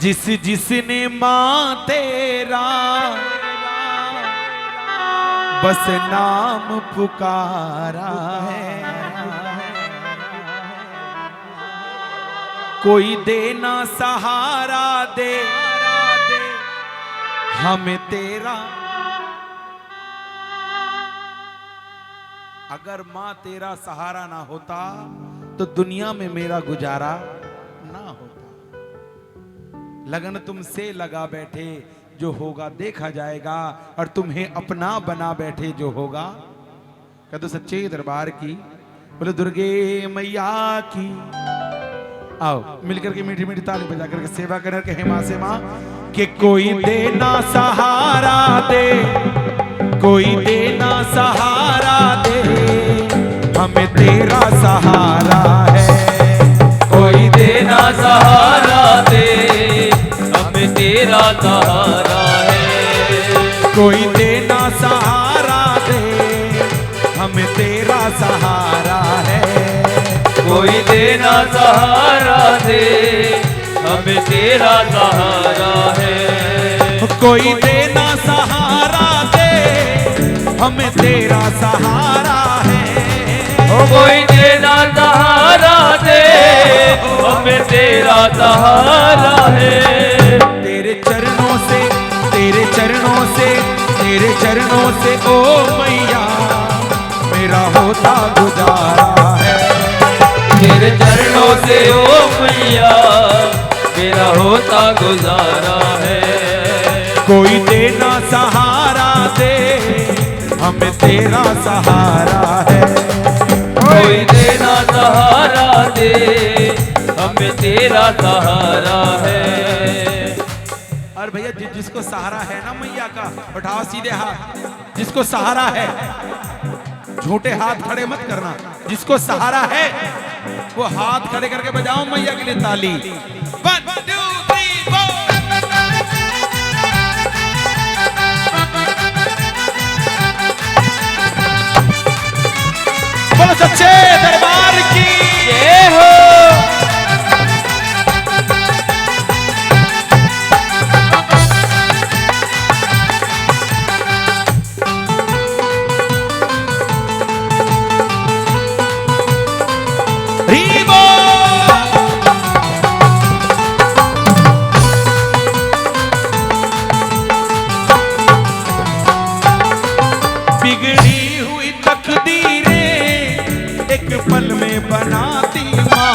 जिसने माँ तेरा बस नाम पुकारा है, कोई देना सहारा दे हमें तेरा। अगर माँ तेरा सहारा ना होता तो दुनिया में मेरा गुजारा ना होता। लगन तुमसे लगा बैठे, जो होगा देखा जाएगा, और तुम्हें अपना बना बैठे जो होगा। कह दो सच्चे दरबार की, बोले दुर्गे मैया की। आओ मिलकर के मीठी मीठी ताली बजा करके सेवा कर के माँ से माँ कि कोई देना सहारा दे, कोई देना सहारा दे हमें तेरा सहारा है। कोई देना सहारा दे हमें तेरा सहारा है। कोई देना सहारा दे हमें तेरा सहारा है। कोई देना सहारा दे हमें तेरा सहारा है। कोई देना सहारा दे हमें तेरा सहारा है। कोई देना सहारा दे हमें तेरा सहारा है। तेरे चरणों से, तेरे चरणों से, तेरे चरणों से ओ मैया मेरा होता गुजारा है। तेरे चरणों से ओ मैया मेरा होता गुजारा है। कोई देना सहारा दे हमें तेरा सहारा है। कोई देना सहारा दे हमें तेरा सहारा है। और भैया जिसको सहारा है ना मैया का, उठाओ सीधे हाथ। जिसको सहारा है, झूठे हाथ खड़े मत करना। जिसको सहारा है वो हाथ खड़े करके बजाओ मैया के लिए ताली। 1 2 3 4। बोलो सच्चे दरबार की जय हो। बिगड़ी हुई तकदीरें एक पल में बनाती माँ।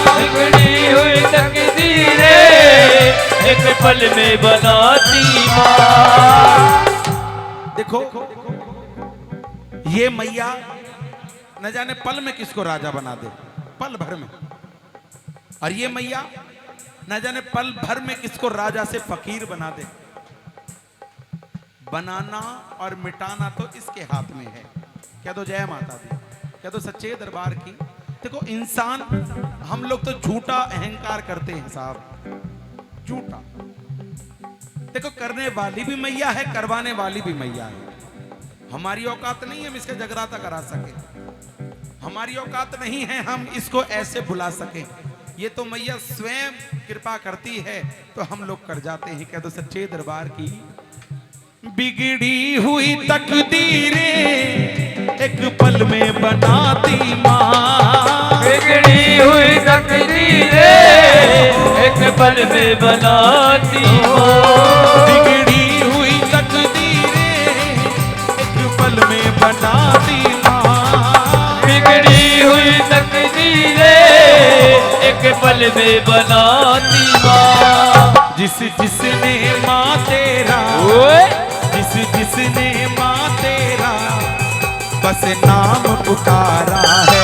बिगड़ी हुई तकदीरें एक पल में बनाती माँ। देखो ये मैया न जाने पल में किसको राजा बना दे, पल भर में। और ये मैया न जाने पल भर में किसको राजा से फकीर बना दे। बनाना और मिटाना तो इसके हाथ में है। कह दो जय माता दी, कह दो सच्चे दरबार की। देखो इंसान, हम लोग तो झूठा अहंकार करते हैं साहब, झूठा। देखो करने वाली भी मैया है, करवाने वाली भी मैया है। हमारी औकात नहीं है हम इसका जगराता करा सके, हमारी औकात नहीं है हम इसको ऐसे बुला सके। ये तो मैया स्वयं कृपा करती है तो हम लोग कर जाते हैं। कह दो सच्चे दरबार की। बिगड़ी हुई तकदीरें एक पल में बनाती माँ। बिगड़ी हुई तकदीरें एक पल में बनाती माँ। बिगड़ी हुई तकदीरें एक पल में बनाती माँ। बिगड़ी हुई तकदीरें एक पल में बनाती माँ। जिसने माँ तेरा, जिसने माँ तेरा बस नाम पुकारा है।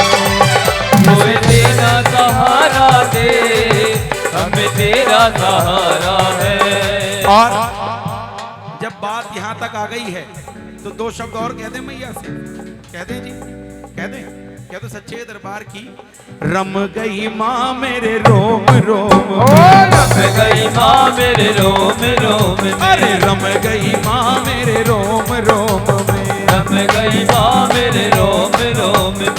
कोई तेरा सहारा दे हमें तेरा सहारा है। और जब बात यहाँ तक आ गई है तो 2 शब्द और कह दे मैया से। कह दे जी, कह दे, कह दो सच्चे दरबार की। रम गई माँ मेरे रोम रोम, रम गई माँ मेरे रोम रोम में। अरे रम गई माँ मेरे रोम रोम में। रम गई माँ मेरे रोम रोम में।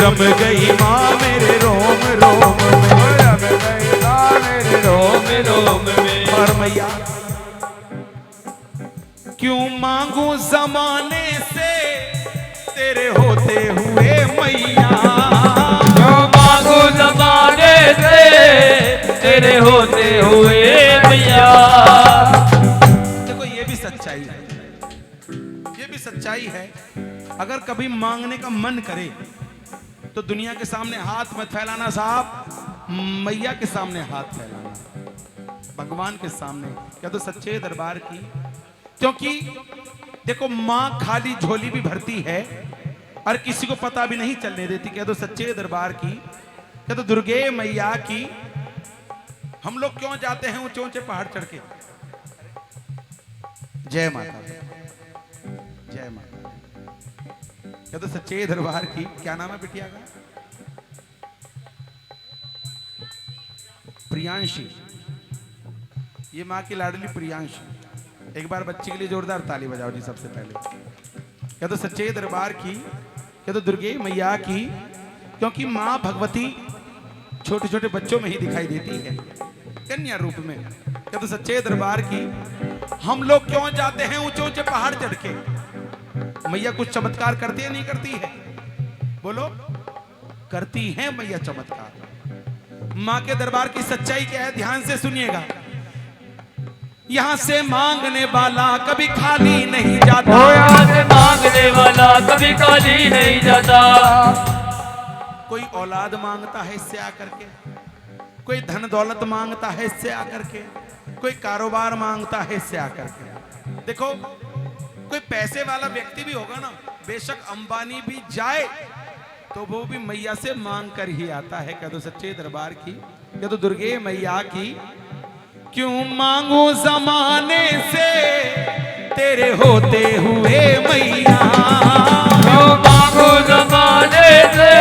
रम गई माँ मेरे रोम रोम में, रम गई माँ मेरे रोम रोम में। और मैया क्यों मांगू जमाने से तेरे होते हुए मैया, क्यों मांगू जमाने से तेरे होते हुए मैया। देखो ये भी सच्चाई है, ये भी सच्चाई है। अगर कभी मांगने का मन करे तो दुनिया के सामने हाथ मत फैलाना साहब, मैया के सामने हाथ फैलाना, भगवान के सामने, क्या तो सच्चे दरबार की। क्योंकि देखो माँ खाली झोली भी भरती है और किसी को पता भी नहीं चलने देती, क्या तो सच्चे दरबार की, क्या तो दुर्गे मैया की। हम लोग क्यों जाते हैं ऊंचे ऊंचे पहाड़ चढ़ के? जय माता, जय माता। क्या तो सच्चे दरबार की। क्या नाम है बिटिया का? प्रियांशी। ये माँ की लाडली प्रियांशी। एक बार बच्ची के लिए जोरदार ताली बजाओ जी सबसे पहले। क्या तो सच्चे दरबार की, क्या तो दुर्गे मैया की। क्योंकि माँ भगवती छोटे छोटे बच्चों में ही दिखाई देती है, कन्या रूप में। क्या तो सच्चे दरबार की। हम लोग क्यों जाते हैं ऊंचे ऊंचे पहाड़ चढ़ के? मैया कुछ चमत्कार करती है नहीं करती है? बोलो, करती है मैया चमत्कार। माँ के दरबार की सच्चाई क्या है, ध्यान से सुनिएगा। यहाँ से मांगने वाला कभी खाली नहीं जाता, यहाँ से मांगने वाला कभी खाली नहीं जाता। कोई औलाद मांगता है इससे आकर के, कोई धन दौलत मांगता है इससे आकर के, कोई कारोबार मांगता है इससे आकर के। देखो कोई पैसे वाला व्यक्ति भी होगा ना, बेशक अंबानी भी जाए तो वो भी मैया से मांग कर ही आता है। क्या तो सच्चे दरबार की, क्या तो दुर्गे मैया की। क्यों मांगू जमाने से तेरे होते हुए मैया, क्यों मांगू जमाने से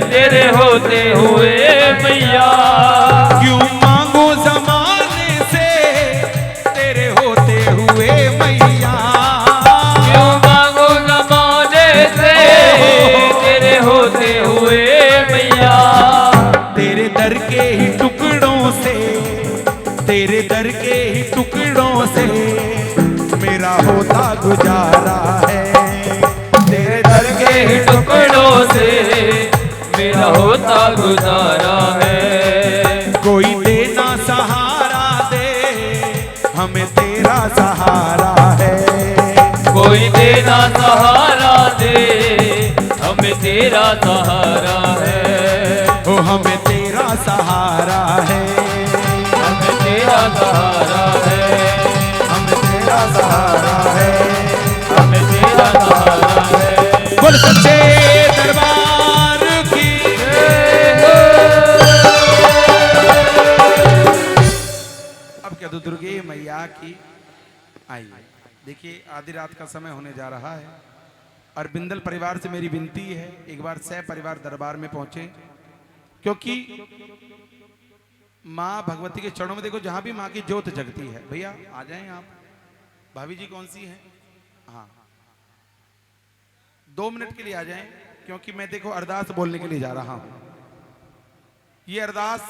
तेरे होते हुए मैया। क्यों मांगू जमाने से तेरे होते हुए मैया, क्यों मांगू जमाने से तेरे होते हुए मैया। तेरे दर के ही टुकड़ों से, तेरे दर के ही टुकड़ों से मेरा होता गुजारा है। तेरे दर के ही टुकड़ों से मेरा होता गुजारा है। कोई देना सहारा दे, हमें तेरा सहारा है। कोई देना सहारा दे, हमें तेरा सहारा है। ओ हमें तेरा सहारा है, हमें तेरा सहारा है। हमें तेरा सहारा है, हमें तेरा सहारा है। बोल सच्चे दरबार की। अब क्या तो दुर्गे मैया की। आइए देखिए, आधी रात का समय होने जा रहा है और बिंदल परिवार से मेरी विनती है, एक बार सह परिवार दरबार में पहुंचे। क्योंकि माँ भगवती के चरणों में देखो, जहां भी माँ की ज्योत जगती है। भैया आ जाएं आप। भाभी जी कौन सी हैं? हाँ 2 मिनट के लिए आ जाएं, क्योंकि मैं देखो अरदास बोलने के लिए जा रहा हूं। ये अरदास